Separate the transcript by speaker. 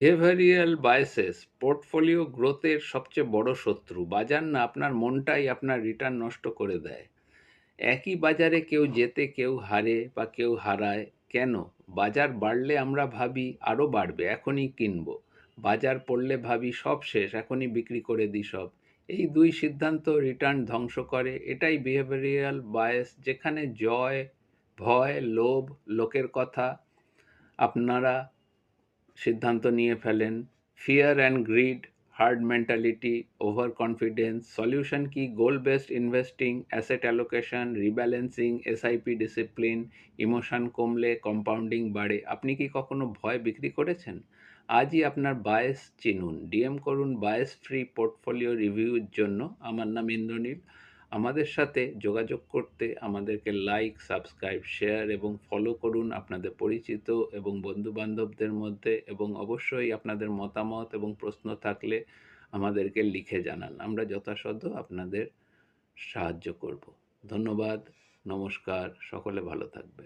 Speaker 1: Behavioural biases portfolio গ্রোথের সবচেয়ে বড় শত্রু। বাজার না, আপনার মনটাই আপনার রিটার্ন নষ্ট করে দেয়। একই বাজারে কেউ জেতে, কেউ হারে বা কেউ হারায়। কেন? বাজার বাড়লে আমরা ভাবি আরও বাড়বে, এখনই কিনবো। বাজার পড়লে ভাবি সব শেষ, এখনই বিক্রি করে দিই সব। এই দুই সিদ্ধান্ত রিটার্ন ধ্বংস করে। এটাই বিহেভিয়ারাল বায়াস, যেখানে জয়, ভয়, লোভ, লোকের কথা আপনারা সিদ্ধান্ত নিয়ে ফেলেন। Fear and greed, herd mentality, over confidence. Solution কি? Goal based investing, asset allocation, rebalancing, SIP discipline. Emotion কমলে কম্পাউন্ডিং বাড়ে। আপনি কি কখনো ভয় বিক্রি করেছেন? আজই আপনার বায়াস চিনুন। ডিএম করুন বায়াস ফ্রি পোর্টফোলিও রিভিউর জন্য। আমার নাম ইন্দ্রনীল। আমাদের সাথে যোগাযোগ করতে আমাদেরকে লাইক, সাবস্ক্রাইব, শেয়ার এবং ফলো করুন আপনাদের পরিচিত এবং বন্ধুবান্ধবদের মধ্যে, এবং অবশ্যই আপনাদের মতামত এবং প্রশ্ন থাকলে আমাদেরকে লিখে জানান। আমরা যথাসাধ্য আপনাদের সাহায্য করব। ধন্যবাদ। নমস্কার। সকলে ভালো থাকবেন।